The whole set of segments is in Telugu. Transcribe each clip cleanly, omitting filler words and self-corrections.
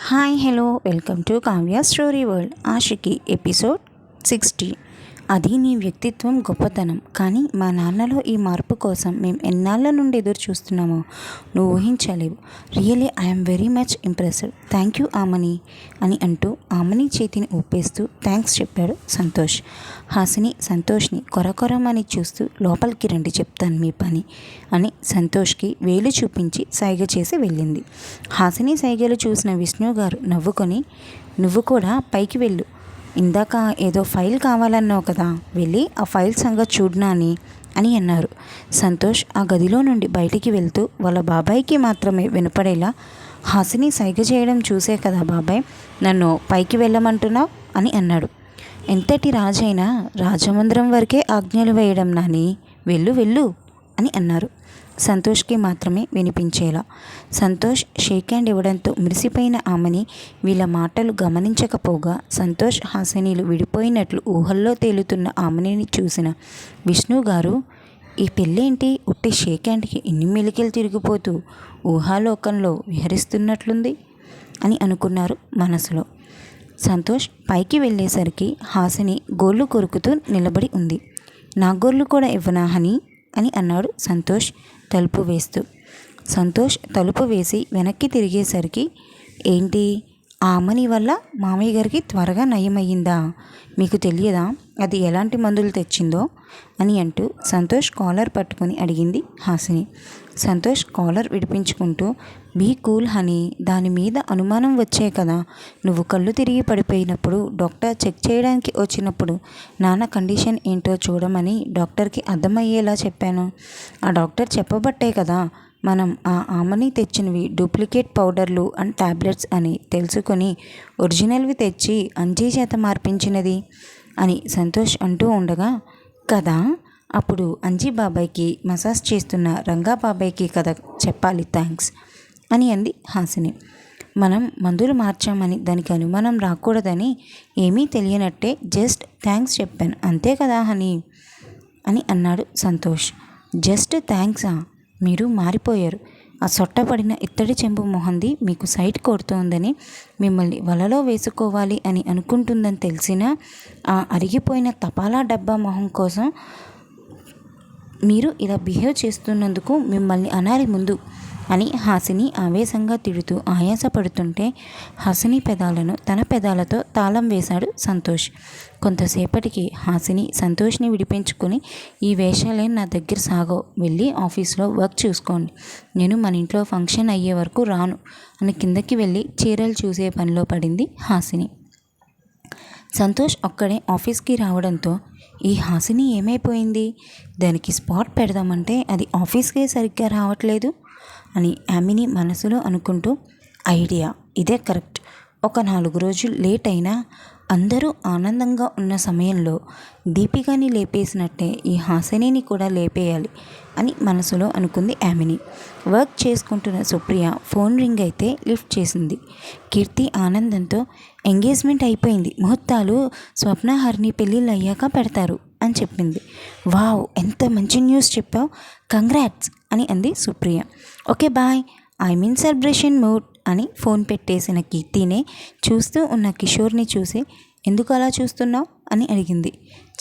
Hi hello welcome to Kavya story world Aashiqui episode 60. అది నీ వ్యక్తిత్వం గొప్పతనం, కానీ మా నాన్నలో ఈ మార్పు కోసం మేము ఎన్నాళ్ళ నుండి ఎదురు చూస్తున్నామో నువ్వు ఊహించలేవు. Really I'm very much impressed. Thank you Amani అని అంటూ ఆమని చేతిని ఊపేస్తూ థ్యాంక్స్ చెప్పాడు సంతోష్. హాసిని సంతోష్ని కొరకొరమని చూస్తూ లోపలికి రండి చెప్తాను మీ పని అని సంతోష్కి వేలు చూపించి సైగ చేసి వెళ్ళింది. హాసిని సైగలు చూసిన విష్ణు గారు నవ్వుకొని, నువ్వు కూడా పైకి వెళ్ళు, ఇందాక ఏదో ఫైల్ కావాలన్నావు కదా, వెళ్ళి ఆ ఫైల్ సంగతి చూడనా అని అన్నారు. సంతోష్ ఆ గదిలో నుండి బయటికి వెళ్తూ వాళ్ళ బాబాయ్కి మాత్రమే వినపడేలా, హాసిని సైగ చేయడం చూసే కదా బాబాయ్ నన్ను పైకి వెళ్ళమంటున్నావు అని అన్నాడు. ఎంతటి రాజైనా రాజమందిరం వరకే ఆజ్ఞలు వేయడం నాని, వెళ్ళు వెళ్ళు అని అన్నారు. సంతోష్కి మాత్రమే వినిపించేలా. సంతోష్ షేక్ హ్యాండ్ ఇవ్వడంతో మురిసిపోయిన ఆమెని వీళ్ళ మాటలు గమనించకపోగా సంతోష్ హాసినీలు విడిపోయినట్లు ఊహల్లో తేలుతున్న ఆమెని చూసిన విష్ణు గారు, ఈ పెళ్ళేంటి ఉట్టి షేక్ హ్యాండ్కి ఇన్ని మెలికలు తిరిగిపోతూ ఊహాలోకంలో విహరిస్తున్నట్లుంది అని అనుకున్నారు మనసులో. సంతోష్ పైకి వెళ్ళేసరికి హాసిని గోళ్ళు కొరుకుతూ నిలబడి ఉంది. నా గోళ్ళు కూడా ఇవ్వనా అని అన్నాడు సంతోష్ తలుపు వేస్తూ. సంతోష్ తలుపు వేసి వెనక్కి తిరిగేసరికి, ఏంటి ఆమని వల్ల మామయ్య గారికి త్వరగా నయమయ్యిందా? మీకు తెలియదా అది ఎలాంటి మందులు తెచ్చిందో అని అంటూ సంతోష్ కాలర్ పట్టుకొని అడిగింది హాసిని. సంతోష్ కాలర్ విడిపించుకుంటూ, బీ కూల్ హనీ, దాని మీద అనుమానం వచ్చే కదా, నువ్వు కళ్ళు తిరిగి పడిపోయినప్పుడు డాక్టర్ చెక్ చేయడానికి వచ్చినప్పుడు నాన్న కండిషన్ ఏంటో చూడమని డాక్టర్కి అర్థమయ్యేలా చెప్పాను. ఆ డాక్టర్ చెప్పబట్టే కదా మనం ఆ ఆమని తెచ్చినవి డూప్లికేట్ పౌడర్లు అండ్ టాబ్లెట్స్ అని తెలుసుకొని ఒరిజినల్వి తెచ్చి అంజీ చేత మార్పించినది అని సంతోష్ అంటూ ఉండగా, కదా అప్పుడు అంజీ బాబాయ్కి మసాజ్ చేస్తున్న రంగా బాబాయ్కి కదా చెప్పాలి థ్యాంక్స్ అని అంది హాసిని. మనం మందులు మార్చామని దానికి అనుమానం రాకూడదని ఏమీ తెలియనట్టే జస్ట్ థ్యాంక్స్ చెప్పాను అంతే కదా అని అన్నాడు సంతోష్. జస్ట్ థ్యాంక్సా? మీరు మారిపోయారు. ఆ సొట్టపడిన ఇత్తడి చెంబు మొహంది మీకు సైట్ కొడుతోందని, మిమ్మల్ని వలలో వేసుకోవాలి అని అనుకుంటుందని తెలిసినా ఆ అరిగిపోయిన తపాలా డబ్బా మొహం కోసం మీరు ఇలా బిహేవ్ చేస్తున్నందుకు మిమ్మల్ని అనాలి ముందు అని హాసిని ఆవేశంగా తిడుతూ ఆయాసపడుతుంటే హాసిని పెదాలను తన పెదాలతో తాళం వేశాడు సంతోష్. కొంతసేపటికి హాసిని సంతోష్ని విడిపించుకొని, ఈ వేషాలే నా దగ్గర సాగో, వెళ్ళి ఆఫీస్లో వర్క్ చూసుకోండి, నేను మన ఇంట్లో ఫంక్షన్ అయ్యే వరకు రాను అని కిందకి వెళ్ళి చీరలు చూసే పనిలో పడింది హాసిని. సంతోష్ ఒక్కడే ఆఫీస్కి రావడంతో ఈ హాసిని ఏమైపోయింది, దానికి స్పాట్ పెడదామంటే అది ఆఫీస్కే సరిగ్గా రావట్లేదు అని ఆమెని మనసులో అనుకుంటూ, ఐడియా ఇదే కరెక్ట్, ఒక 4 రోజులు లేట్ అయినా అందరూ ఆనందంగా ఉన్న సమయంలో దీపికని లేపేసినట్టే ఈ హాసినిని కూడా లేపేయాలి అని మనసులో అనుకుంది ఆమెని. వర్క్ చేసుకుంటున్న సుప్రియ ఫోన్ రింగ్ అయితే లిఫ్ట్ చేసింది. కీర్తి ఆనందంతో, ఎంగేజ్మెంట్ అయిపోయింది, ముహూర్తాలు స్వప్నహర్ని పెళ్ళిళ్ళు అయ్యాక పెడతారు అని చెప్పింది. వావ్, ఎంత మంచి న్యూస్ చెప్పావు, కంగ్రాట్స్ అని అంది Supriya. Okay bye, I mean celebration mood అని ఫోన్ పెట్టేసిన కీర్తినే చూస్తూ ఉన్న కిషోర్ని చూసి, ఎందుకు అలా చూస్తున్నావు అని అడిగింది.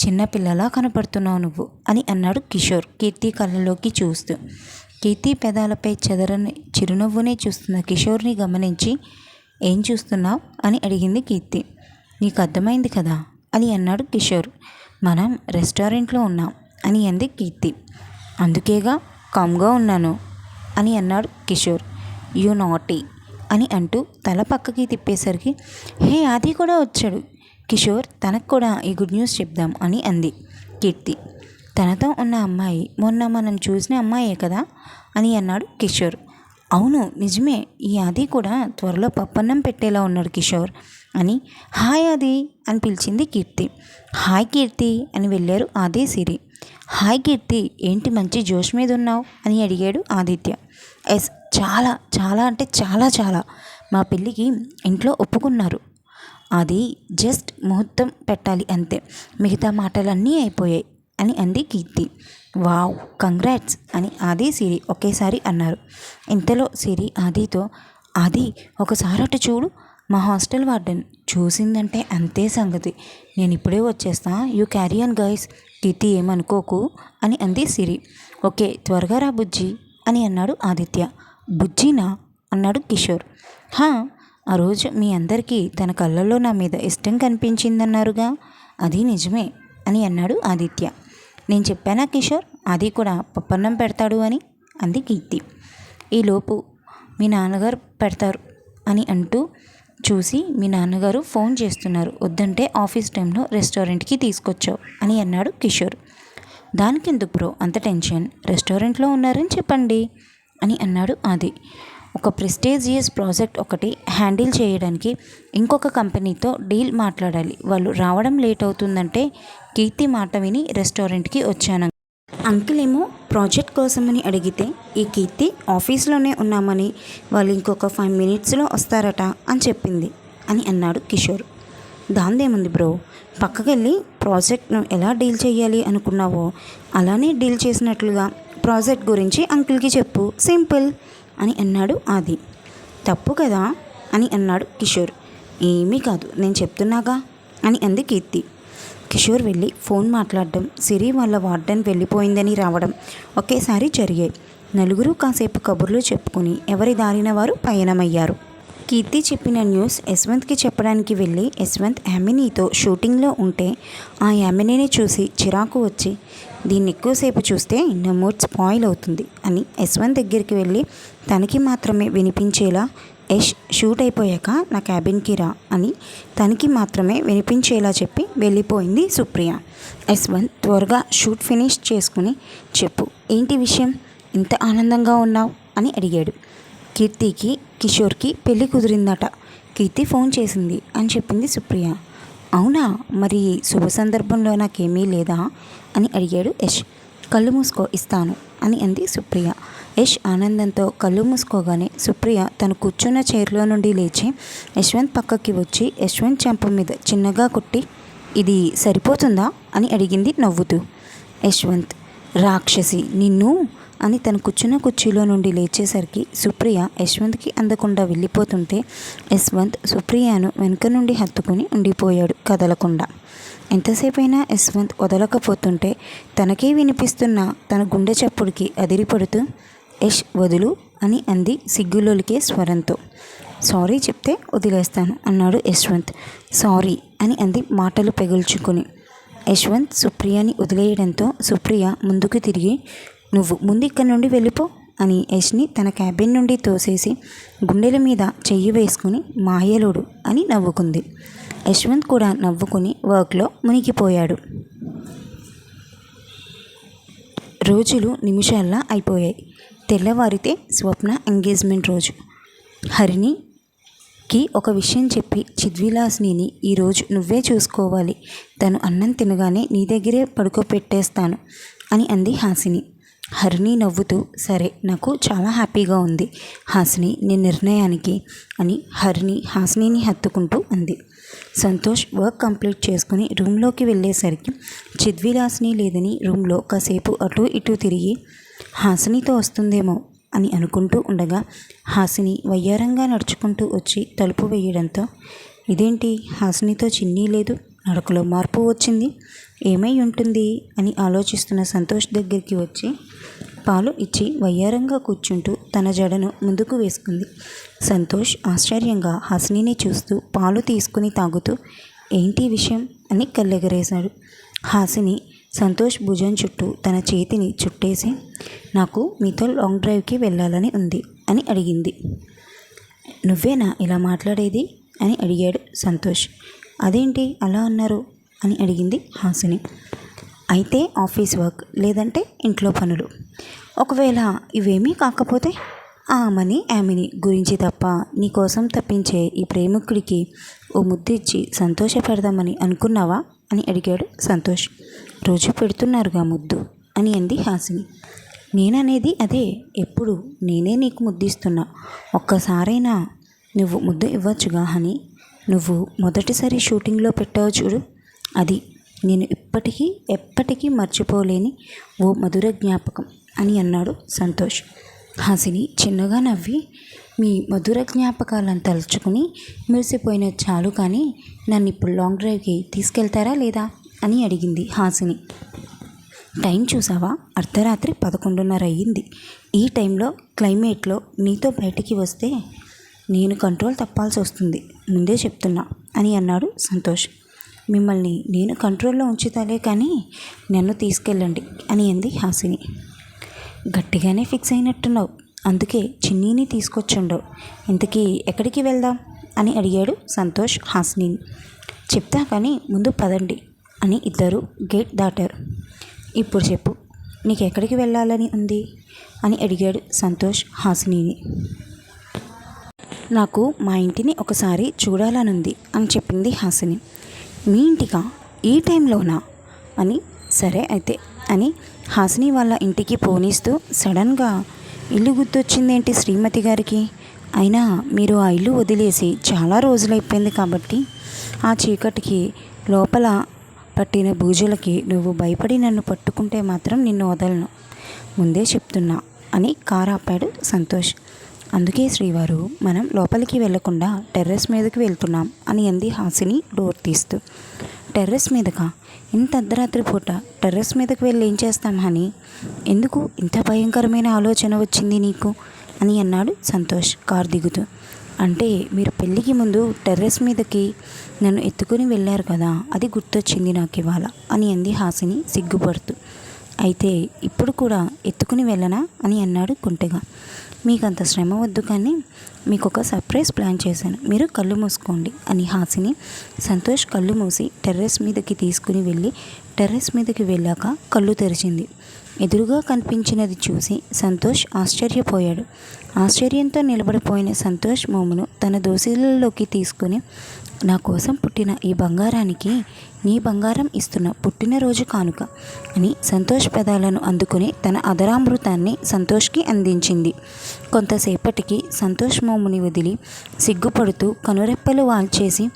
చిన్నపిల్లలా కనపడుతున్నావు నువ్వు అని అన్నాడు కిషోర్ కీర్తి కళ్ళలోకి చూస్తూ. కీర్తి పెదాలపై చెదరని చిరునవ్వునే చూస్తున్న కిషోర్ని గమనించి, ఏం చూస్తున్నావు అని అడిగింది కీర్తి. నీకు అర్థమైంది కదా అని అన్నాడు కిషోర్. మనం రెస్టారెంట్లో ఉన్నాం అని అంది కీర్తి. అందుకేగా కామ్గా ఉన్నాను అని అన్నాడు కిషోర్. యు నాటీ అని అంటూ తల పక్కకి తిప్పేసరికి, హే ఆది కూడా వచ్చాడు. కిషోర్ తనకు కూడా ఈ గుడ్ న్యూస్ చెప్దాం అని అంది కీర్తి. తనతో ఉన్న అమ్మాయి మొన్న మనం చూసిన అమ్మాయే కదా అని అన్నాడు కిషోర్. అవును నిజమే, ఈ ఆది కూడా త్వరలో పప్పన్నం పెట్టేలా ఉన్నాడు కిషోర్ అని, హాయ్ ఆది అని పిలిచింది కీర్తి. హాయ్ కీర్తి అని వెళ్ళారు ఆది సిరి. హాయ్ కీర్తి, ఏంటి మంచి జోష్ మీద ఉన్నావు అని అడిగాడు ఆదిత్య. ఎస్, చాలా చాలా అంటే చాలా చాలా, మా పెళ్ళికి ఇంట్లో ఒప్పుకున్నారు, అది జస్ట్ ముహూర్తం పెట్టాలి అంతే, మిగతా మాటలన్నీ అయిపోయాయి అని అంది కీర్తి. వావ్, కంగ్రాట్స్ అని ఆది సిరి ఒకేసారి అన్నారు. ఇంతలో సిరి ఆదితో, ఆది ఒకసారి అటు చూడు మా హాస్టల్ వార్డెన్ చూసిందంటే అంతే సంగతి. నేను ఇప్పుడే వచ్చేస్తా, యూ క్యారీ ఆన్ గైస్, కీర్తి ఏమనుకోకు అని అంది సిరి. ఓకే, త్వరగా రా బుజ్జి అని అన్నాడు ఆదిత్య. బుజ్జినా అన్నాడు కిషోర్. హా, ఆ రోజు మీ అందరికీ తన కళ్ళల్లో నా మీద ఇష్టం కనిపించిందన్నారుగా, అది నిజమే అని అన్నాడు ఆదిత్య. నేను చెప్పానా కిషోర్, అది కూడా పప్పన్నం పెడతాడు అని అంది కీర్తి. ఈలోపు మీ నాన్నగారు పెడతారు అని అంటూ చూసి మీ నాన్నగారు ఫోన్ చేస్తున్నారు, వద్దంటే ఆఫీస్ టైంలో రెస్టారెంట్కి తీసుకొచ్చావు అని అన్నాడు కిషోర్. దానికెందుకు బ్రో అంత టెన్షన్, రెస్టారెంట్లో ఉన్నారని చెప్పండి అని అన్నాడు ఆది. ఒక ప్రెస్టీజియస్ ప్రాజెక్ట్ ఒకటి హ్యాండిల్ చేయడానికి ఇంకొక కంపెనీతో డీల్ మాట్లాడాలి, వాళ్ళు రావడం లేట్ అవుతుందంటే కీర్తి మాట విని రెస్టారెంట్కి వచ్చాను. అంకుల్ ఏమో ప్రాజెక్ట్ కోసమని అడిగితే ఈ కీర్తి ఆఫీస్లోనే ఉన్నామని, వాళ్ళు ఇంకొక 5 minutesలో వస్తారట అని చెప్పింది అని అన్నాడు కిషోర్. దాందేముంది బ్రో, పక్కకెళ్ళి ప్రాజెక్ట్ను ఎలా డీల్ చేయాలి అనుకున్నావో అలానే డీల్ చేసినట్లుగా ప్రాజెక్ట్ గురించి అంకుల్కి చెప్పు, సింపుల్ అని అన్నాడు ఆది. తప్పు కదా అని అన్నాడు కిషోర్. ఏమీ కాదు, నేను చెప్తున్నాగా అని అంది కీర్తి. కిషోర్ వెళ్ళి ఫోన్ మాట్లాడడం, సిరి వాళ్ళ వార్డెన్ వెళ్ళిపోయిందని రావడం ఒకేసారి జరిగాయి. నలుగురు కాసేపు కబుర్లు చెప్పుకుని ఎవరి దారిన వారు పయనమయ్యారు. కీర్తి చెప్పిన న్యూస్ యశ్వంత్కి చెప్పడానికి వెళ్ళి యశ్వంత్ యామినీతో షూటింగ్లో ఉంటే ఆ యామినీని చూసి చిరాకు వచ్చి, దీన్ని ఎక్కువసేపు చూస్తే నా మూడ్ స్పాయిల్ అవుతుంది అని యశ్వంత్ దగ్గరికి వెళ్ళి తనకి మాత్రమే వినిపించేలా, యష్ షూట్ అయిపోయాక నా క్యాబిన్కి రా అని తనకి మాత్రమే వినిపించేలా చెప్పి వెళ్ళిపోయింది సుప్రియ. యశ్వంత్ త్వరగా షూట్ ఫినిష్ చేసుకుని, చెప్పు ఏంటి విషయం, ఇంత ఆనందంగా ఉన్నావు అని అడిగాడు. కీర్తికి కిషోర్కి పెళ్ళి కుదిరిందట, కీర్తి ఫోన్ చేసింది అని చెప్పింది సుప్రియ. అవునా, మరి శుభ సందర్భంలో నాకేమీ లేదా అని అడిగాడు యష్. కళ్ళు మూసుకో ఇస్తాను అని అంది సుప్రియ. యష్ ఆనందంతో కళ్ళు మూసుకోగానే సుప్రియ తను కూర్చున్న చైర్లో నుండి లేచి యశ్వంత్ పక్కకి వచ్చి యశ్వంత్ చెంప మీద చిన్నగా కొట్టి, ఇది సరిపోతుందా అని అడిగింది నవ్వుతూ. యశ్వంత్, రాక్షసి నిన్ను అని తను కూర్చున్న కుర్చీలో నుండి లేచేసరికి సుప్రియ యశ్వంత్కి అందకుండా వెళ్ళిపోతుంటే యశ్వంత్ సుప్రియను వెనుక నుండి హత్తుకుని ఉండిపోయాడు కదలకుండా. ఎంతసేపైనా యశ్వంత్ వదలకపోతుంటే తనకే వినిపిస్తున్న తన గుండె చప్పుడికి అదిరిపడుతూ, యష్ వదులు అని అంది సిగ్గులోలికే స్వరంతో. సారీ చెప్తే వదిలేస్తాను అన్నాడు యశ్వంత్. సారీ అని అంది మాటలు పెగుల్చుకుని. యశ్వంత్ సుప్రియని వదిలేయడంతో సుప్రియ ముందుకు తిరిగి, నువ్వు ముందు ఇక్కడి నుండి వెళ్ళిపో అని యష్ని తన క్యాబిన్ నుండి తోసేసి గుండెల మీద చెయ్యి వేసుకుని మాయలోడు అని నవ్వుకుంది. యశ్వంత్ కూడా నవ్వుకుని వర్క్లో మునిగిపోయాడు. రోజులు నిమిషాల్లా అయిపోయాయి. తెల్లవారితే స్వప్న ఎంగేజ్మెంట్ రోజు. హరిణికి ఒక విషయం చెప్పి, చిద్విలాస్ని ఈరోజు నువ్వే చూసుకోవాలి, తను అన్నం తినగానే నీ దగ్గరే పడుకోపెట్టేస్తాను అని అంది హాసిని. హరిణి నవ్వుతూ, సరే నాకు చాలా హ్యాపీగా ఉంది హాసిని నీ నిర్ణయానికి అని హరిణి హాసినిని హత్తుకుంటూ అంది. సంతోష్ వర్క్ కంప్లీట్ చేసుకుని రూమ్లోకి వెళ్ళేసరికి చిద్విలాస్ని లేదని రూమ్లో కాసేపు అటు ఇటు తిరిగి హాసినితో వస్తుందేమో అని అనుకుంటూ ఉండగా హాసిని వయ్యారంగా నడుచుకుంటూ వచ్చి తలుపు వేయడంతో, ఇదేంటి హాసినితో చిన్నీ లేదు, నడకలో మార్పు వచ్చింది, ఏమై ఉంటుంది అని ఆలోచిస్తున్న సంతోష్ దగ్గరికి వచ్చి పాలు ఇచ్చి వయ్యారంగా కూర్చుంటూ తన జడను ముందుకు వేసుకుంది. సంతోష్ ఆశ్చర్యంగా హాసినిని చూస్తూ పాలు తీసుకుని తాగుతూ, ఏంటి విషయం అని కళ్ళెగరేశాడు. హాసిని సంతోష్ భుజం చుట్టూ తన చేతిని చుట్టేసి, నాకు మీతో లాంగ్ డ్రైవ్కి వెళ్ళాలని ఉంది అని అడిగింది. నువ్వేనా ఇలా మాట్లాడేది అని అడిగాడు సంతోష్. అదేంటి అలా అన్నారు అని అడిగింది హాసిని. అయితే ఆఫీస్ వర్క్, లేదంటే ఇంట్లో పనులు, ఒకవేళ ఇవేమీ కాకపోతే ఆమని యామిని గురించి తప్ప నీకోసం తప్పించే ఈ ప్రేమికుడికి ఓ ముద్దు ఇచ్చి సంతోషపెడదామని అనుకున్నావా అని అడిగాడు సంతోష్. రోజు పెడుతున్నారుగా ముద్దు అని అంది హాసిని. నేననేది అదే, ఎప్పుడు నేనే నీకు ముద్దిస్తున్నా, ఒక్కసారైనా నువ్వు ముద్దు ఇవ్వచ్చుగా హనీ, నువ్వు మొదటిసారి షూటింగ్లో పెట్టావు చూడు, అది నేను ఎప్పటికీ మర్చిపోలేని ఓ మధుర జ్ఞాపకం అని అన్నాడు సంతోష్. హాసిని చిన్నగా నవ్వి, మీ మధుర జ్ఞాపకాలను తలుచుకుని మురిసిపోయిన చాలు, కానీ నన్ను ఇప్పుడు లాంగ్ డ్రైవ్కి తీసుకెళ్తారా లేదా అని అడిగింది హాసిని. టైం చూసావా, అర్ధరాత్రి 11:30 అయ్యింది. ఈ టైంలో క్లైమేట్లో నీతో బయటికి వస్తే నేను కంట్రోల్ తప్పాల్సి వస్తుంది, ముందే చెప్తున్నా అని అన్నాడు సంతోష్. మిమ్మల్ని నేను కంట్రోల్లో ఉంచుతాలే, కానీ నన్ను తీసుకెళ్ళండి అని అంది హాసిని. గట్టిగానే ఫిక్స్ అయినట్టున్నావు, అందుకే చిన్నీని తీసుకొచ్చుండవు. ఇంతకీ ఎక్కడికి వెళ్దాం అని అడిగాడు సంతోష్ హాసినిని. చెప్తా, కానీ ముందు పదండి అని ఇద్దరు గేట్ దాటారు. ఇప్పుడు చెప్పు, నీకు ఎక్కడికి వెళ్ళాలని ఉంది అని అడిగాడు సంతోష్ హాసినిని. నాకు మా ఇంటిని ఒకసారి చూడాలనుంది అని చెప్పింది హాసిని. మీ ఇంటికా, ఈ టైంలోనా అని. సరే అయితే అని హాసిని వాళ్ళ ఇంటికి పోనిస్తూ సడన్గా ఇల్లు గుర్తొచ్చిందేంటి శ్రీమతి గారికి? అయినా మీరు ఆ ఇల్లు వదిలేసి చాలా రోజులైపోయింది కాబట్టి ఆ చీకటికి లోపల పట్టిన బూజులకి నువ్వు భయపడి నన్ను పట్టుకుంటే మాత్రం నిన్ను వదలను, ముందే చెప్తున్నా అని కారు ఆపాడు సంతోష్. అందుకే శ్రీవారు, మనం లోపలికి వెళ్లకుండా టెర్రస్ మీదకి వెళ్తున్నాం అని అంది హాసిని డోర్ తీస్తూ. టెర్రస్ మీదకా? ఇంత అర్ధరాత్రి పూట టెర్రస్ మీదకి వెళ్ళి ఏం చేస్తాం హనీ? ఎందుకు ఇంత భయంకరమైన ఆలోచన వచ్చింది నీకు అని అన్నాడు సంతోష్ కారు దిగుతూ. అంటే మీరు పెళ్ళికి ముందు టెర్రస్ మీదకి నన్ను ఎత్తుకుని వెళ్ళారు కదా, అది గుర్తొచ్చింది నాకు ఇవాళ అని అంది హాసిని సిగ్గుపడుతూ. అయితే ఇప్పుడు కూడా ఎత్తుకుని వెళ్ళనా అని అన్నాడు కుంటెగా. మీకు అంత శ్రమ వద్దు, కానీ మీకు ఒక సర్ప్రైజ్ ప్లాన్ చేశాను, మీరు కళ్ళు మూసుకోండి అని హాసిని సంతోష్ కళ్ళు మూసి టెర్రస్ మీదకి తీసుకుని వెళ్ళి టెర్రస్ మీదకి వెళ్ళాక కళ్ళు తెరిచింది. ఎదురుగా కనిపించినది చూసి సంతోష్ ఆశ్చర్యపోయాడు. ఆశ్చర్యంతో నిలబడిపోయిన సంతోష్ మోమును తన దోసిళ్లలోకి తీసుకుని, నా కోసం పుట్టిన ఈ బంగారానికి నీ బంగారం ఇస్తున్న పుట్టినరోజు కానుక అని సంతోష్ పెదాలను అందుకుని తన అదరామృతాన్ని సంతోష్కి అందించింది. కొంతసేపటికి సంతోష్ మోముని వదిలి సిగ్గుపడుతూ కనురెప్పలు వాల్చేసి,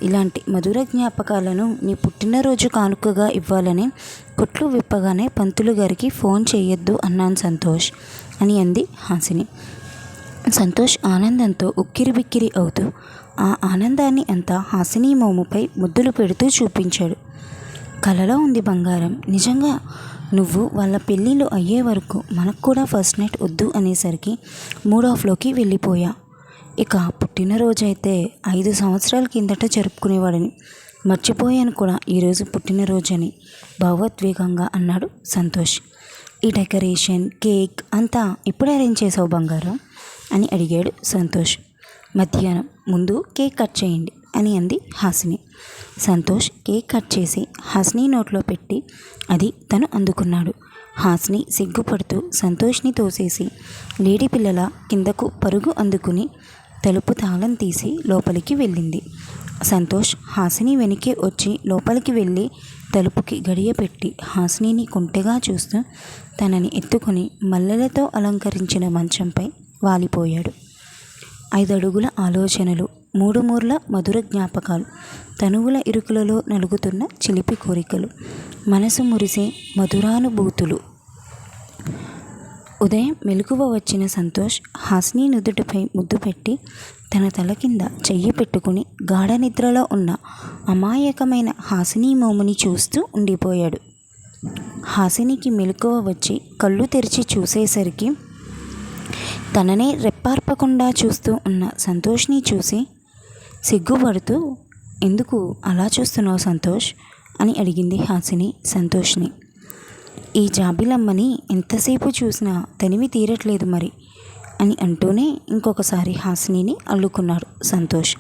ఇలాంటి మధుర జ్ఞాపకాలను నీ పుట్టినరోజు కానుకగా ఇవ్వాలని కొట్లు విప్పగానే పంతులు గారికి ఫోన్ చేయొద్దు అన్నాను సంతోష్ అని అంది హాసిని. సంతోష్ ఆనందంతో ఉక్కిరిబిక్కిరి అవుతూ ఆ ఆనందాన్ని అంతా హాసిని మోముపై ముద్దులు పెడుతూ చూపించాడు. కలలో ఉంది బంగారం, నిజంగా నువ్వు వాళ్ళ పెళ్ళిళ్ళు అయ్యే వరకు మనకు కూడా ఫస్ట్ నైట్ వద్దు అనేసరికి మూడ్ ఆఫ్లోకి వెళ్ళిపోయా. ఇక పుట్టినరోజైతే 5 సంవత్సరాల కిందట జరుపుకునేవాడిని, మర్చిపోయాను కూడా ఈరోజు పుట్టినరోజని భావోద్వేగంగా అన్నాడు సంతోష్. ఈ డెకరేషన్, కేక్ అంతా ఇప్పుడు అరేంజ్ చేసావు బంగారం అని అడిగాడు సంతోష్. మధ్యాహ్నం ముందు కేక్ కట్ చేయండి అని అంది హాసిని. సంతోష్ కేక్ కట్ చేసి హాసిని నోట్లో పెట్టి అది తను అందుకున్నాడు. హాసిని సిగ్గుపడుతూ సంతోష్ని తోసేసి లేడీ పిల్లల కిందకు పరుగు అందుకుని తలుపు తాళం తీసి లోపలికి వెళ్ళింది. సంతోష్ హాసిని వెనకే వచ్చి లోపలికి వెళ్ళి తలుపుకి గడియ పెట్టి హాసినిని కొంటెగా చూస్తూ తనని ఎత్తుకుని మల్లెలతో అలంకరించిన మంచంపై వాలిపోయాడు. 5 అడుగుల ఆలోచనలు, 3 మూర్ల మధుర జ్ఞాపకాలు, తనువుల ఇరుకులలో నలుగుతున్న చిలిపి కోరికలు, మనసు మురిసే మధురానుభూతులు. ఉదయం మెలకువ వచ్చిన సంతోష్ హాసిని నుదుటిపై ముద్దు పెట్టి తన తల కింద చెయ్యి పెట్టుకుని గాఢ నిద్రలో ఉన్న అమాయకమైన హాసిని మోముని చూస్తూ ఉండిపోయాడు. హాసినికి మెలకువ వచ్చి కళ్ళు తెరిచి చూసేసరికి తననే రెప్పార్పకుండా చూస్తూ ఉన్న సంతోష్ని చూసి సిగ్గుపడుతూ, ఎందుకు అలా చూస్తున్నావు సంతోష్ అని అడిగింది హాసిని సంతోష్ని. ఈ జాబిలమ్మని ఎంతసేపు చూసినా తనివి తీరట్లేదు మరి అని అంటూనే ఇంకొకసారి హాసినిని అల్లుకున్నాడు సంతోష్.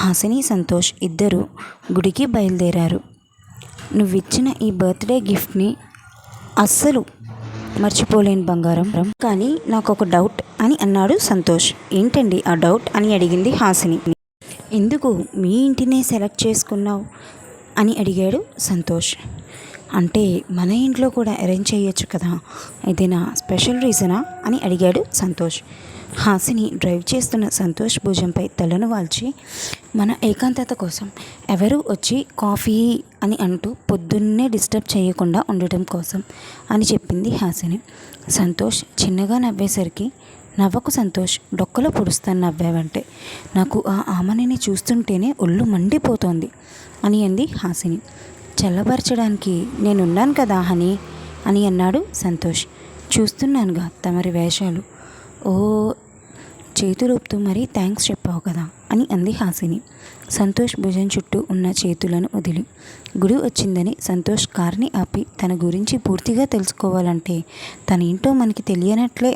హాసిని సంతోష్ ఇద్దరు గుడికి బయలుదేరారు. నువ్విచ్చిన ఈ బర్త్డే గిఫ్ట్ని అస్సలు మర్చిపోలేను బంగారం, కానీ నాకు ఒక డౌట్ అని అన్నాడు సంతోష్. ఏంటండి ఆ డౌట్ అని అడిగింది హాసిని. ఎందుకు మీ ఇంటినే సెలెక్ట్ చేసుకున్నావు అని అడిగాడు సంతోష్. అంటే మన ఇంట్లో కూడా అరేంజ్ చేయొచ్చు కదా, ఏదైనా స్పెషల్ రీజనా అని అడిగాడు సంతోష్. హాసిని డ్రైవ్ చేస్తున్న సంతోష్ భుజంపై తలను వాల్చి, మన ఏకాంతత కోసం ఎవరు వచ్చి కాఫీ అని అంటూ పొద్దున్నే డిస్టర్బ్ చేయకుండా ఉండటం కోసం అని చెప్పింది హాసిని. సంతోష్ చిన్నగా నవ్వేసరికి, నవ్వకు సంతోష్, డొక్కలో పొడుస్తాను నవ్వావంటే, నాకు ఆ ఆమనిని చూస్తుంటేనే ఒళ్ళు మండిపోతోంది అని అంది హాసిని. చల్లబరచడానికి నేనున్నాను కదా హనీ అని అన్నాడు సంతోష్. చూస్తున్నానుగా తమరి వేషాలు. ఓ చేతులూపుతూ మరీ థ్యాంక్స్ చెప్పావు కదా అని అంది హాసిని సంతోష్ భుజం చుట్టూ ఉన్న చేతులను వదిలి. గుడి వచ్చిందని సంతోష్ కార్ని ఆపి తన గురించి పూర్తిగా తెలుసుకోవాలంటే తన ఏంటో మనకి తెలియనట్లే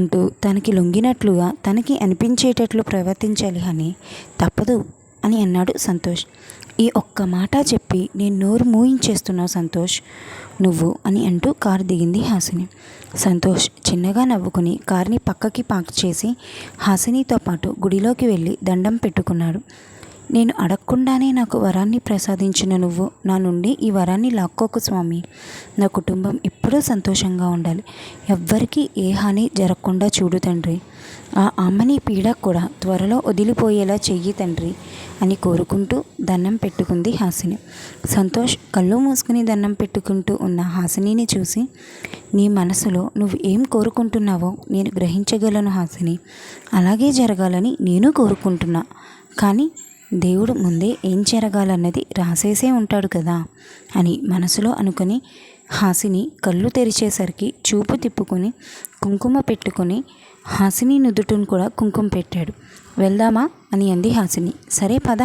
ఉంటూ తనకి లొంగినట్లుగా తనకి అనిపించేటట్లు ప్రవర్తించాలి అని తప్పదు అని అన్నాడు సంతోష్. ఈ ఒక్క మాట చెప్పి నేను నోరు మూయించేస్తున్నావు సంతోష్ నువ్వు అని అంటూ కారు దిగింది హాసిని. సంతోష్ చిన్నగా నవ్వుకుని కార్ని పక్కకి పార్క్ చేసి హాసినితో పాటు గుడిలోకి వెళ్ళి దండం పెట్టుకున్నాడు. నేను అడగకుండానే నాకు వరాన్ని ప్రసాదించిన నువ్వు నా నుండి ఈ వరాన్ని లాక్కోకు స్వామి. నా కుటుంబం ఎప్పుడూ సంతోషంగా ఉండాలి. ఎవ్వరికీ ఏ హాని జరగకుండా చూడు తండ్రి. ఆ అమ్మని పీడ కూడా త్వరలో వదిలిపోయేలా చెయ్యి తండ్రి అని కోరుకుంటూ దండం పెట్టుకుంది హాసిని. సంతోష్ కళ్ళు మూసుకుని దండం పెట్టుకుంటూ ఉన్న హాసినిని చూసి, నీ మనసులో నువ్వు ఏం కోరుకుంటున్నావో నేను గ్రహించగలను హాసిని. అలాగే జరగాలని నేను కోరుకుంటున్నా. కానీ దేవుడు ముందే ఏం జరగాలన్నది రాసేసే ఉంటాడు కదా అని మనసులో అనుకుని హాసిని కళ్ళు తెరిచేసరికి చూపు తిప్పుకొని కుంకుమ పెట్టుకొని హాసిని నుదుటును కూడా కుంకుమ పెట్టాడు. వెళ్దామా అని అంది హాసిని. సరే పద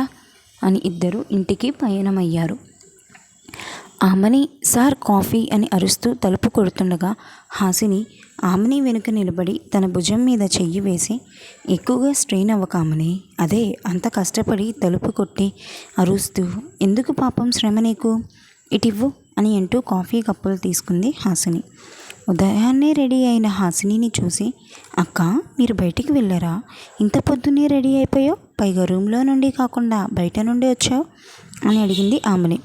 అని ఇద్దరు ఇంటికి పయనమయ్యారు. ఆమెని సార్ కాఫీ అని అరుస్తూ తలుపు కొడుతుండగా హాసిని ఆమెని వెనుక నిలబడి తన భుజం మీద చెయ్యి వేసి, ఎక్కువగా స్ట్రెయిన్ అవ్వకామని, అదే అంత కష్టపడి తలుపు కొట్టి అరుస్తూ, ఎందుకు పాపం శ్రమ నీకు, ఇటివ్వు అని అంటూ కాఫీ కప్పులు తీసుకుంది హాసిని. ఉదయాన్నే రెడీ అయిన హాసినిని చూసి, అక్క మీరు బయటికి వెళ్ళారా, ఇంత పొద్దున్నే రెడీ అయిపోయావు, పైగా రూమ్లో నుండి కాకుండా బయట నుండి వచ్చావు అని అడిగింది ఆమెని.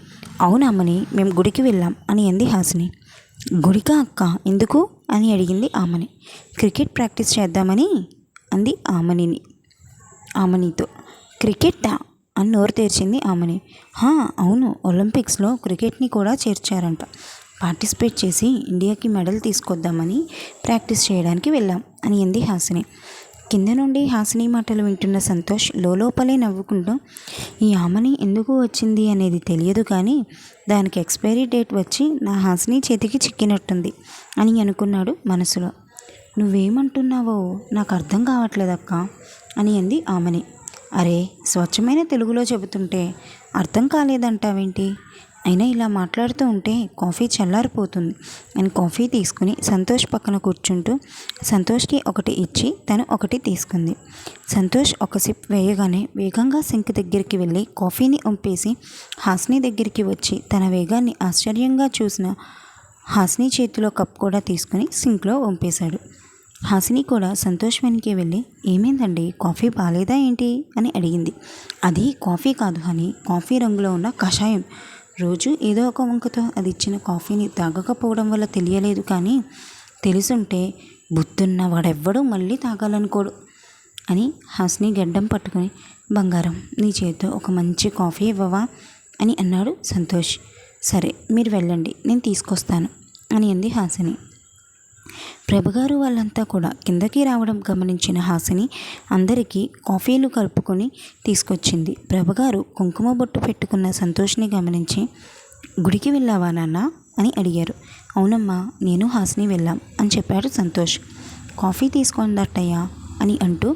అవునమ్మని మేము గుడికి వెళ్ళాం అని అంది హాసిని. గుడికా అక్క, ఎందుకు అని అడిగింది ఆమెని. క్రికెట్ ప్రాక్టీస్ చేద్దామని అంది ఆమెనితో. క్రికెట్టా అని నోరు తెరిచింది ఆమెని. అవును, ఒలింపిక్స్లో క్రికెట్ని కూడా చేర్చారంట. పార్టిసిపేట్ చేసి ఇండియాకి మెడల్ తీసుకొద్దామని ప్రాక్టీస్ చేయడానికి వెళ్ళాం అని అంది హాసిని. కింద నుండి హాసిని మాటలు వింటున్న సంతోష్ లోపలే నవ్వుకుంటూ, ఈ ఆమెని ఎందుకు వచ్చింది అనేది తెలియదు కానీ దానికి ఎక్స్పైరీ డేట్ వచ్చి నా హాసిని చేతికి చిక్కినట్టుంది అని అనుకున్నాడు మనసులో. నువ్వేమంటున్నావో నాకు అర్థం కావట్లేదక్క అని అంది ఆమెని. అరే స్వచ్ఛమైన తెలుగులో చెబుతుంటే అర్థం కాలేదంటావేంటి, అయినా ఇలా మాట్లాడుతూ ఉంటే కాఫీ చల్లారిపోతుంది అని కాఫీ తీసుకుని సంతోష్ పక్కన కూర్చుంటూ సంతోష్కి ఒకటి ఇచ్చి తను ఒకటి తీసుకుంది. సంతోష్ ఒక సిప్ వేయగానే వేగంగా సింక్ దగ్గరికి వెళ్ళి కాఫీని వంపేసి హాసిని దగ్గరికి వచ్చి తన వేగాన్ని ఆశ్చర్యంగా చూసిన హాసిని చేతిలో కప్ కూడా తీసుకుని సింక్లో వంపేశాడు. హాసిని కూడా సంతోష్ వెనక్కి వెళ్ళి, ఏమైందండి, కాఫీ బాలేదా ఏంటి అని అడిగింది. అది కాఫీ కాదు అని, కాఫీ రంగులో ఉన్న కషాయం. రోజు ఏదో ఒక వంకతో అది ఇచ్చిన కాఫీని తాగకపోవడం వల్ల తెలియలేదు, కానీ తెలుసుంటే బుద్ధున్న వాడెవ్వడూ మళ్ళీ తాగాలనుకోడు అని హాసిని గడ్డం పట్టుకుని, బంగారం నీ చేతితో ఒక మంచి కాఫీ ఇవ్వవా అని అన్నాడు సంతోష్. సరే మీరు వెళ్ళండి, నేను తీసుకొస్తాను అని అంది హాసిని. ప్రభగారు వాళ్ళంతా కూడా కిందకి రావడం గమనించిన హాసిని అందరికీ కాఫీలు కలుపుకొని తీసుకొచ్చింది. ప్రభగారు కుంకుమ బొట్టు పెట్టుకున్న సంతోష్ని గమనించి, గుడికి వెళ్ళావా నాన్న అని అడిగారు. అవునమ్మా, నేను హాసిని వెళ్ళాం అని చెప్పాడు సంతోష్. కాఫీ తీసుకుందట్టయ్యా అని అంటూ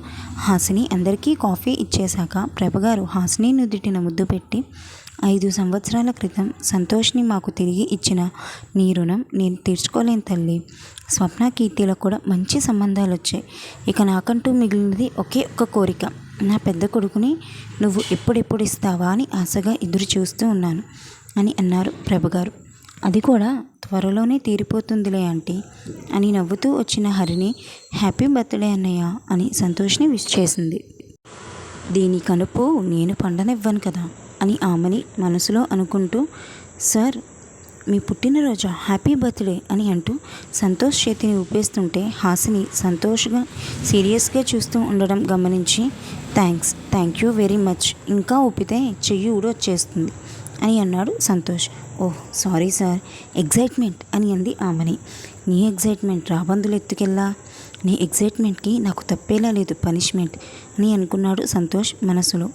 హాసిని అందరికీ కాఫీ ఇచ్చేశాక ప్రభగారు హాసిని నుదుటిన ముద్దు పెట్టి, 5 సంవత్సరాల క్రితం సంతోష్ని మాకు తిరిగి ఇచ్చిన నీ రుణం నేను తీర్చుకోలేను తల్లి. స్వప్న కీర్తిలకు కూడా మంచి సంబంధాలు వచ్చాయి. ఇక నాకంటూ మిగిలినది ఒకే ఒక్క కోరిక, నా పెద్ద కొడుకుని నువ్వు ఎప్పుడెప్పుడు ఇస్తావా అని ఆశగా ఎదురు చూస్తూ ఉన్నాను అని అన్నారు ప్రభగారు. అది కూడా త్వరలోనే తీరిపోతుందిలే ఆంటీ అని నవ్వుతూ వచ్చిన హరిని హ్యాపీ బర్త్డే అన్నయ్య అని సంతోష్ని విష్ చేసింది. దీని కనుపు నేను పండనివ్వను కదా అని ఆమెని మనసులో అనుకుంటూ, సార్ మీ పుట్టినరోజా, హ్యాపీ బర్త్డే అని అంటూ సంతోష్ చేతిని ఊపేస్తుంటే హాసిని సంతోష్గా సీరియస్గా చూస్తూ ఉండడం గమనించి, థ్యాంక్ యూ వెరీ మచ్, ఇంకా ఊపితే చెయ్యి ఊడొచ్చేస్తుంది అని అన్నాడు సంతోష్. ఓహ్ సారీ సార్, ఎగ్జైట్మెంట్ అని అంది ఆమెని. నీ ఎగ్జైట్మెంట్ రాబందులు ఎత్తుకెళ్ళా, నీ ఎగ్జైట్మెంట్కి నాకు తప్పేలా లేదు పనిష్మెంట్ అని అనుకున్నాడు సంతోష్ మనసులో.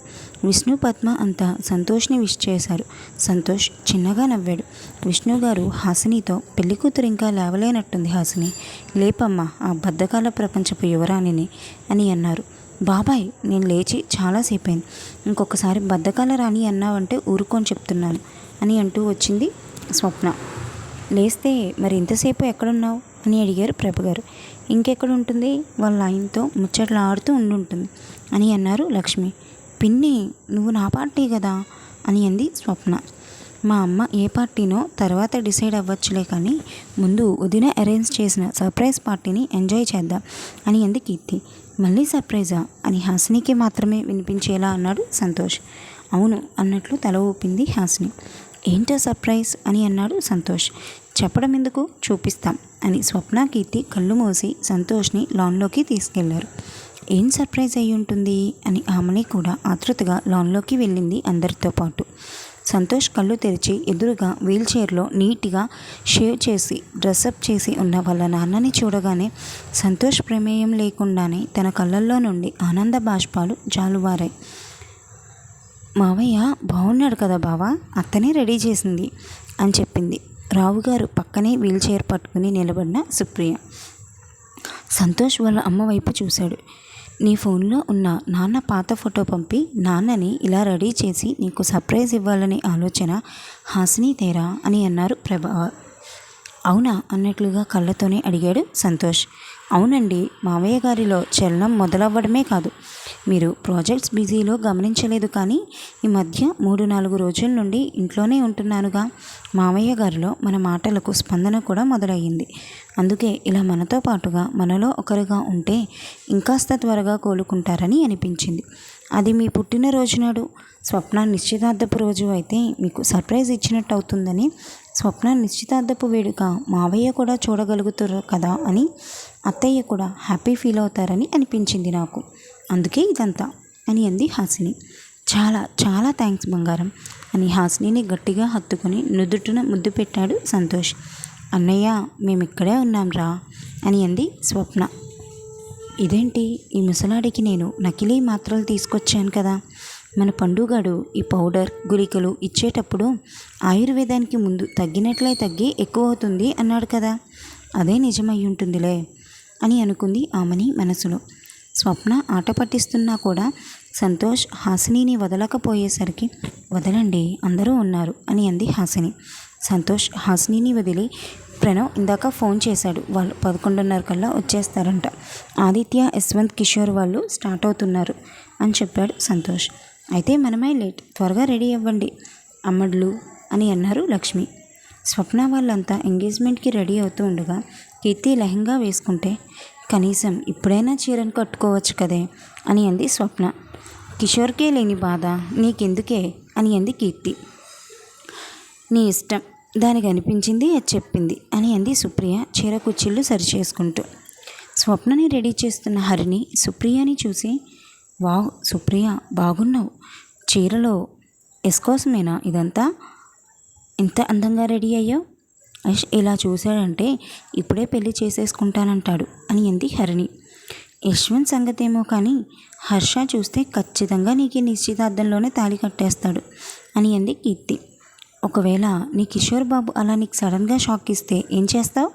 విష్ణు పద్మ అంతా సంతోష్ని విష్ చేశారు. సంతోష్ చిన్నగా నవ్వాడు. విష్ణు గారు హాసినితో, పెళ్లి కూతురు ఇంకా లేవలేనట్టుంది హాసిని, లేపమ్మా ఆ బద్ధకాల ప్రపంచపు యువరాణిని అని అన్నారు. బాబాయ్ నేను లేచి చాలాసేపు అయింది, ఇంకొకసారి బద్ధకాల రాణి అన్నావంటే ఊరుకొని చెప్తున్నాను అని అంటూ వచ్చింది స్వప్న. లేస్తే మరి ఇంతసేపు ఎక్కడున్నావు అని అడిగారు ప్రభగారు. ఇంకెక్కడ ఉంటుంది, వాళ్ళ ఆయనతో ముచ్చట్లు ఆడుతూ ఉండుంటుంది అని అన్నారు లక్ష్మి. పిన్ని నువ్వు నా పార్టీ కదా అని అంది స్వప్న. మా అమ్మ ఏ పార్టీనో తర్వాత డిసైడ్ అవ్వచ్చులే, కానీ ముందు వదిన అరేంజ్ చేసిన సర్ప్రైజ్ పార్టీని ఎంజాయ్ చేద్దాం అని అంది కీర్తి. మళ్ళీ సర్ప్రైజా అని హాసినికి మాత్రమే వినిపించేలా అన్నాడు సంతోష్. అవును అన్నట్లు తల ఊపింది హాసిని. ఏంటో సర్ప్రైజ్ అని అన్నాడు సంతోష్. చెప్పడం ఎందుకు, చూపిస్తాం అని స్వప్న కీర్తి కళ్ళు మూసి సంతోష్ని లాన్లోకి తీసుకెళ్లారు. ఏం సర్ప్రైజ్ అయి ఉంటుంది అని ఆమెని కూడా ఆతృతగా లాన్లోకి వెళ్ళింది అందరితో పాటు. సంతోష్ కళ్ళు తెరిచి ఎదురుగా వీల్ చైర్లో నీట్గా షేవ్ చేసి డ్రెస్అప్ చేసి ఉన్న వాళ్ళ నాన్నని చూడగానే సంతోష్ ప్రమేయం లేకుండానే తన కళ్ళల్లో నుండి ఆనంద బాష్పాలు జాలువారాయి. మావయ్య బాగున్నాడు కదా బావా, అత్తనే రెడీ చేసింది అని చెప్పింది. రావుగారు పక్కనే వీల్ చైర్ పట్టుకుని నిలబడిన సుప్రియ. సంతోష్ వాళ్ళ అమ్మ వైపు చూశాడు. నీ ఫోన్లో ఉన్న నాన్న పాత ఫోటో పంపి నాన్నని ఇలా రెడీ చేసి నీకు సర్ప్రైజ్ ఇవ్వాలనే ఆలోచన హాసిని తేరా అని అన్నారు ప్రభా. అవునా అన్నట్లుగా కళ్ళతోనే అడిగాడు సంతోష్. అవునండి, మావయ్య గారిలో చలనం మొదలవ్వడమే కాదు, మీరు ప్రాజెక్ట్స్ బిజీలో గమనించలేదు, కానీ ఈ మధ్య 3-4 రోజుల నుండి ఇంట్లోనే ఉంటున్నానుగా. మావయ్య గారిలో మన మాటలకు స్పందన కూడా మొదలయ్యింది. అందుకే ఇలా మనతో పాటుగా మనలో ఒకరుగా ఉంటే ఇంకాస్త త్వరగా కోలుకుంటారని అనిపించింది. అది మీ పుట్టినరోజు నాడు స్వప్న నిశ్చితార్థపు రోజు అయితే మీకు సర్ప్రైజ్ ఇచ్చినట్టు అవుతుందని, స్వప్న నిశ్చితార్థపు వేడుక మావయ్య కూడా చూడగలుగుతారు కదా అని, అత్తయ్య కూడా హ్యాపీ ఫీల్ అవుతారని అనిపించింది నాకు, అందుకే ఇదంతా అని అంది హాసిని. చాలా చాలా థ్యాంక్స్ బంగారం అని హాసినిని గట్టిగా హత్తుకుని నుదుటిన ముద్దు పెట్టాడు సంతోష్. అన్నయ్య మేమిక్కడే ఉన్నాం రా అని అంది స్వప్న. ఇదేంటి, ఈ ముసలాడికి నేను నకిలీ మాత్రలు తీసుకొచ్చాను కదా. మన పండుగాడు ఈ పౌడర్ గుళికలు ఇచ్చేటప్పుడు ఆయుర్వేదానికి ముందు తగ్గినట్లే తగ్గి ఎక్కువ అవుతుంది అన్నాడు కదా, అదే నిజమై ఉంటుందిలే అని అనుకుంది ఆమెని మనసులో. స్వప్న ఆట పట్టిస్తున్నా కూడా సంతోష్ హాసినిని వదలకపోయేసరికి, వదలండి అందరూ ఉన్నారు అని అంది హాసిని. సంతోష్ హాసినిని వదిలి, ప్రణవ్ ఇందాక ఫోన్ చేశాడు, వాళ్ళు 11:30 కల్లా వచ్చేస్తారంట, ఆదిత్య యశ్వంత్ కిషోర్ వాళ్ళు స్టార్ట్ అవుతున్నారు అని చెప్పాడు సంతోష్. అయితే మనమే లేట్, త్వరగా రెడీ అవ్వండి అమ్మడ్లు అని అన్నారు లక్ష్మి. స్వప్న వాళ్ళంతా ఎంగేజ్మెంట్కి రెడీ అవుతూ ఉండగా కీర్తి లెహంగా వేసుకుంటే, కనీసం ఇప్పుడైనా చీరను కట్టుకోవచ్చు కదే అని అంది స్వప్న. కిషోర్కే లేని బాధ నీకెందుకే అని అంది కీర్తి. నీ ఇష్టం, దానికి అనిపించింది అది చెప్పింది అని అంది సుప్రియ చీర కుచ్చిళ్ళు సరిచేసుకుంటూ. స్వప్నని రెడీ చేస్తున్న హరిని సుప్రియని చూసి, వావ్ సుప్రియ బాగున్నావు, చీరలో ఎస్ కోసమేనా ఇదంతా, ఇంత అందంగా రెడీ అయ్యావు. యష్ ఇలా చూశాడంటే ఇప్పుడే పెళ్లి చేసేసుకుంటానంటాడు అని అంది హరిణి. యశ్వంత్ సంగతేమో కానీ హర్ష చూస్తే ఖచ్చితంగా నీకు నిశ్చితార్థంలోనే తాళి కట్టేస్తాడు అని అంది కీర్తి. ఒకవేళ నీ కిషోర్ బాబు అలా నీకు సడన్గా షాక్ ఇస్తే ఏం చేస్తావు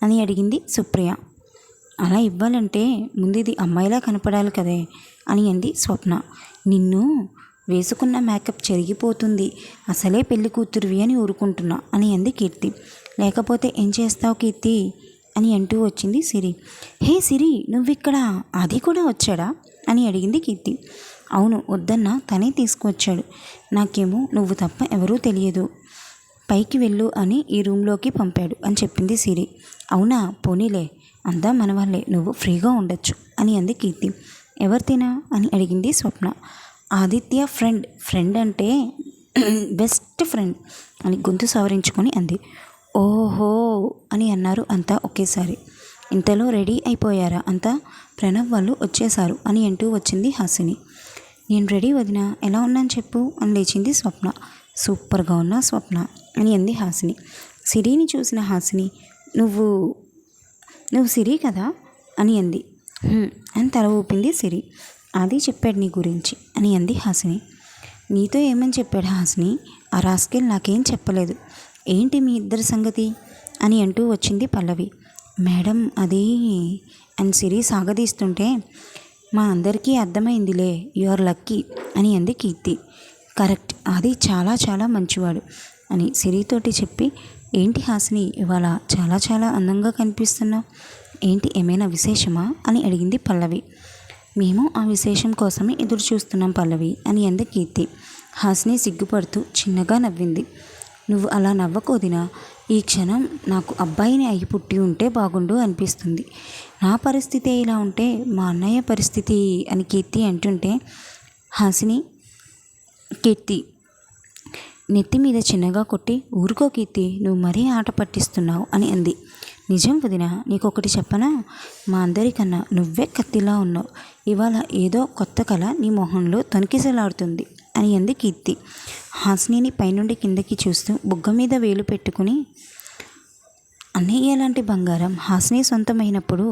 అని అడిగింది సుప్రియ. అలా ఇవ్వాలంటే ముందు ఇది అమ్మాయిలా కనపడాలి కదే అని అంది స్వప్న. నిన్ను వేసుకున్న మేకప్ చెరిగిపోతుంది, అసలే పెళ్లి కూతురువి అని ఊరుకుంటున్నా అని అంది కీర్తి. లేకపోతే ఏం చేస్తావు కీర్తి అని అంటూ వచ్చింది సిరి. హే సిరి, నువ్విక్కడ, అది కూడా వచ్చాడా అని అడిగింది కీర్తి. అవును, వద్దన్నా తనే తీసుకువచ్చాడు, నాకేమో నువ్వు తప్ప ఎవరూ తెలియదు, పైకి వెళ్ళు అని ఈ రూమ్లోకి పంపాడు అని చెప్పింది సిరి. అవునా, పోనీలే, అంతా మన వాళ్ళే, నువ్వు ఫ్రీగా ఉండొచ్చు అని అంది కీర్తి. ఎవరితేనా అని అడిగింది స్వప్న. ఆదిత్య ఫ్రెండ్ అంటే బెస్ట్ ఫ్రెండ్ అని గొంతు సవరించుకొని అంది. ఓహో అని అన్నారు అంతా ఒకేసారి. ఇంతలో రెడీ అయిపోయారా అంతా, ప్రణవ్ వాళ్ళు వచ్చేశారు అని అంటూ వచ్చింది హాసిని. నేను రెడీ వదినా, ఎలా ఉన్నాను చెప్పు అని లేచింది స్వప్న. సూపర్గా ఉన్నా స్వప్న అని అంది హాసిని. సిరిని చూసిన హాసిని, నువ్వు నువ్వు సిరి కదా అని అంది. అని తల ఊపింది సిరి. అది చెప్పాడు నీ గురించి అని అంది హాసిని. నీతో ఏమని చెప్పాడు హాసిని? ఆ రాస్కెల్ నాకేం చెప్పలేదు. ఏంటి మీ ఇద్దరి సంగతి అని అంటూ వచ్చింది పల్లవి. మేడం అది అని సిరి సాగదీస్తుంటే, మా అందరికీ అర్థమైందిలే, యు ఆర్ లక్కీ అని అంది కీర్తి. కరెక్ట్, అది చాలా చాలా మంచివాడు అని సిరితోటి చెప్పి, ఏంటి హాసిని ఇవాళ చాలా చాలా అందంగా కనిపిస్తున్నావు, ఏంటి ఏమైనా విశేషమా అని అడిగింది పల్లవి. మేము ఆ విశేషం కోసమే ఎదురు చూస్తున్నాం పల్లవి అని అంది కీర్తి. హాసిని సిగ్గుపడుతూ చిన్నగా నవ్వింది. నువ్వు అలా నవ్వకోదినా, ఈ క్షణం నాకు అబ్బాయిని అయి పుట్టి ఉంటే బాగుండు అనిపిస్తుంది. నా పరిస్థితి ఇలా ఉంటే మా అన్నయ్య పరిస్థితి అని కీర్తి అంటుంటే, హాసిని కీర్తి నెత్తి మీద చిన్నగా కొట్టి, ఊరుకో కీర్తి, నువ్వు మరీ ఆట పట్టిస్తున్నావు అని అంది. నిజం వదినా, నీకొకటి చెప్పనా, మా అందరికన్నా నువ్వే కత్తిలా ఉన్నావు. ఇవాళ ఏదో కొత్త కళ నీ మొహంలో తొనికిసలాడుతుంది అని అంది కీర్తి. హాసినిని పైనుండి కిందకి చూస్తూ బుగ్గ మీద వేలు పెట్టుకుని, అన్నయ్య లాంటి బంగారం హాసిని సొంతమైనప్పుడు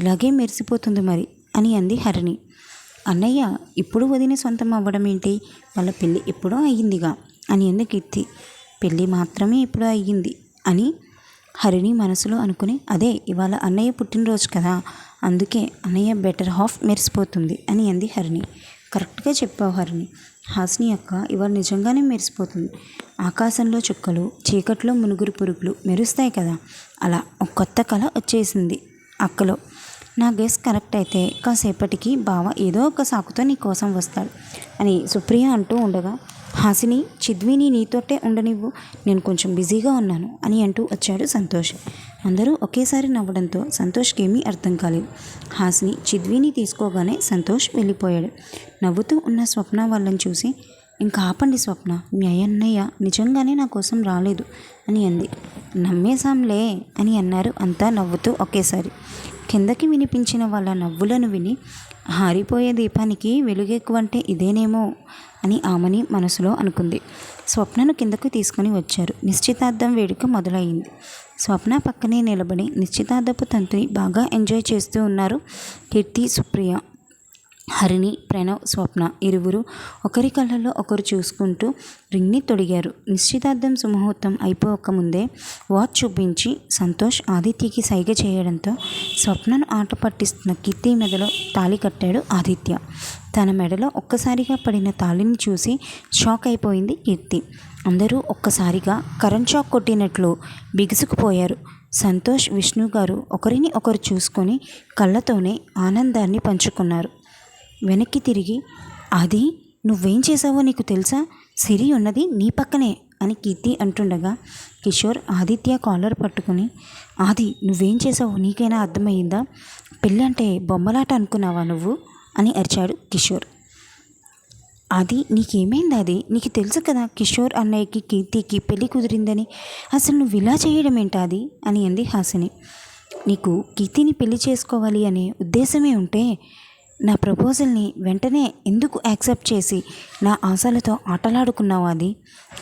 ఇలాగే మెరిసిపోతుంది మరి అని అంది హరిణి. అన్నయ్య ఇప్పుడు వదిన సొంతం అవ్వడం ఏంటి, వాళ్ళ పెళ్ళి ఎప్పుడో అయ్యిందిగా అని అంది కీర్తి. పెళ్ళి మాత్రమే ఇప్పుడు అయ్యింది అని హరిణి మనసులో అనుకుని, అదే ఇవాళ అన్నయ్య పుట్టినరోజు కదా, అందుకే అన్నయ్య బెటర్ హాఫ్ మెరిసిపోతుంది అని అంది హరిణి. కరెక్ట్గా చెప్పావు హరిణి, హాసిని అక్క ఇవాళ నిజంగానే మెరిసిపోతుంది. ఆకాశంలో చుక్కలు, చీకట్లో మునుగురు పురుగులు మెరుస్తాయి కదా, అలా ఒక కొత్త కళ వచ్చేసింది అక్కలో. నా గెస్ కరెక్ట్ అయితే కాసేపటికి బావ ఏదో ఒక సాకుతో నీ కోసం వస్తాడు అని సుప్రియ అంటూ ఉండగా, హాసిని చిద్విని నీతోటే ఉండనివ్వు, నేను కొంచెం బిజీగా ఉన్నాను అని అంటూ వచ్చాడు సంతోష్. అందరూ ఒకేసారి నవ్వడంతో సంతోష్కి ఏమీ అర్థం కాలేదు. హాసిని చిద్విని తీసుకోగానే సంతోష్ వెళ్ళిపోయాడు. నవ్వుతూ ఉన్న స్వప్న వాళ్ళని చూసి, ఇంకా ఆపండి స్వప్న, మీ అన్నయ్య నిజంగానే నా కోసం రాలేదు అని అంది. నమ్మేశాంలే అని అన్నారు అంతా నవ్వుతూ ఒకేసారి. కిందకి వినిపించిన వాళ్ళ నవ్వులను విని, హారిపోయే దీపానికి వెలుగెక్కువంటే ఇదేనేమో అని ఆమెని మనసులో అనుకుంది. స్వప్నను కిందకు తీసుకుని వచ్చారు. నిశ్చితార్థం వేడుక మొదలయ్యింది. స్వప్న పక్కనే నిలబడి నిశ్చితార్థపు తంతుని బాగా ఎంజాయ్ చేస్తూ ఉన్నారు కీర్తి, సుప్రియ. హరిణి, ప్రణవ్, స్వప్న ఇరువురు ఒకరి కళ్ళల్లో ఒకరు చూసుకుంటూ రింగ్ని తొడిగారు. నిశ్చితార్థం సుముహూర్తం అయిపోకముందే వాచ్ చూపించి సంతోష్ ఆదిత్యకి సైగ చేయడంతో స్వప్నను ఆట పట్టిస్తున్న కీర్తి మెడలో తాళి కట్టాడు ఆదిత్య. తన మెడలో ఒక్కసారిగా పడిన తాళిని చూసి షాక్ అయిపోయింది కీర్తి. అందరూ ఒక్కసారిగా కరెంట్ షాక్ కొట్టినట్లు బిగుసుకుపోయారు. సంతోష్, విష్ణు గారు ఒకరిని ఒకరు చూసుకొని కళ్ళతోనే ఆనందాన్ని పంచుకున్నారు. వెనక్కి తిరిగి, ఆది నువ్వేం చేసావో నీకు తెలుసా, సిరి ఉన్నది నీ పక్కనే అని కీర్తి అంటుండగా కిషోర్ ఆదిత్య కాలర్ పట్టుకుని, ఆది నువ్వేం చేసావో నీకైనా అర్థమయ్యిందా, పెళ్ళి అంటే బొమ్మలాట అనుకున్నావా నువ్వు అని అరిచాడు కిషోర్. అది నీకేమైంది, అది నీకు తెలుసు కదా కిషోర్ అన్నయ్యకి కీర్తికి పెళ్ళి కుదిరిందని, అసలు నువ్వు ఇలా చేయడం ఏంటా అది అని అంది హాసిని. నీకు కీర్తిని పెళ్లి చేసుకోవాలి అనే ఉద్దేశమే ఉంటే నా ప్రపోజల్ని వెంటనే ఎందుకు యాక్సెప్ట్ చేసి నా ఆశలతో ఆటలాడుకున్నావు అది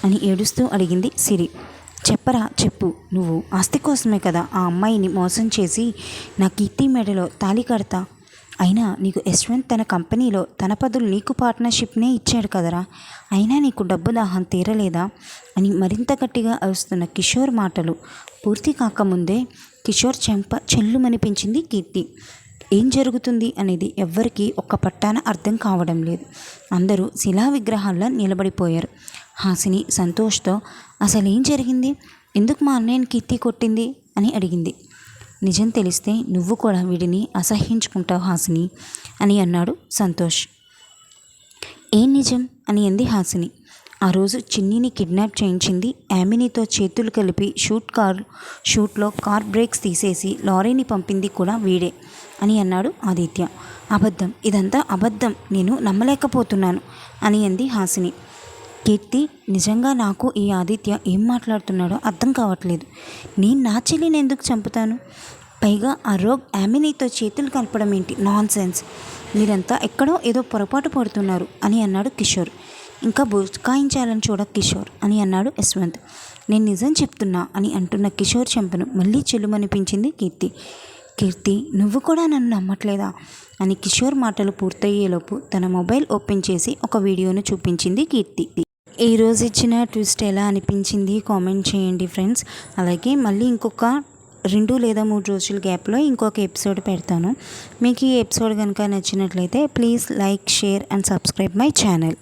అని ఏడుస్తూ అడిగింది సిరి. చెప్పరా చెప్పు, నువ్వు ఆస్తి కోసమే కదా ఆ అమ్మాయిని మోసం చేసి నా కీర్తి మెడలో తాళి కడతా, అయినా నీకు యశ్వంత్ తన కంపెనీలో తన పదులు నీకు పార్ట్నర్షిప్నే ఇచ్చాడు కదరా, అయినా నీకు డబ్బు దాహం తీరలేదా అని మరింత గట్టిగా అరుస్తున్న కిషోర్ మాటలు పూర్తి కాకముందే కిషోర్ చెంప చెల్లుమనిపించింది కీర్తి. ఏం జరుగుతుంది అనేది ఎవ్వరికీ ఒక్క పట్టాన అర్థం కావడం లేదు. అందరూ శిలా విగ్రహాల్లో నిలబడిపోయారు. హాసిని సంతోష్తో అసలేం జరిగింది, ఎందుకు మా అన్నయ్యని కీర్తి కొట్టింది అని అడిగింది. నిజం తెలిస్తే నువ్వు కూడా వీడిని అసహ్యించుకుంటావు హాసిని అని అన్నాడు సంతోష్. ఏం నిజం అని అంది హాసిని. ఆ రోజు చిన్నిని కిడ్నాప్ చేయించింది యామినితో చేతులు కలిపి షూట్లో కార్ బ్రేక్స్ తీసేసి లారీని పంపింది కూడా వీడే అని అన్నాడు ఆదిత్య. అబద్ధం, ఇదంతా అబద్ధం, నేను నమ్మలేకపోతున్నాను అని అంది హాసిని. కీర్తి, నిజంగా నాకు ఈ ఆదిత్య ఏం మాట్లాడుతున్నాడో అర్థం కావట్లేదు. నేను నా చెల్లిని ఎందుకు చంపుతాను, పైగా ఆ రోగ్ యామినితో చేతులు కలపడం ఏంటి, నాన్ సెన్స్, మీరంతా ఎక్కడో ఏదో పొరపాటు పడుతున్నారు అని అన్నాడు కిషోర్. ఇంకా బుకాయించాలని చూడ కిషోర్ అని అన్నాడు యశ్వంత్. నేను నిజం చెప్తున్నా అని అంటున్న కిషోర్ చెంపను మళ్ళీ చెల్లుమనిపించింది కీర్తి. కీర్తి, నువ్వు కూడా నన్ను నమ్మట్లేదా అని కిషోర్ మాటలు పూర్తయ్యేలోపు తన మొబైల్ ఓపెన్ చేసి ఒక వీడియోను చూపించింది కీర్తి. ఈరోజు ఇచ్చిన ట్విస్ట్ ఎలా అనిపించింది కామెంట్ చేయండి ఫ్రెండ్స్. అలాగే మళ్ళీ ఇంకొక 2 లేదా 3 రోజుల గ్యాప్లో ఇంకొక ఎపిసోడ్ పెడతాను. మీకు ఈ ఎపిసోడ్ కనుక నచ్చినట్లయితే please like, share and subscribe my channel.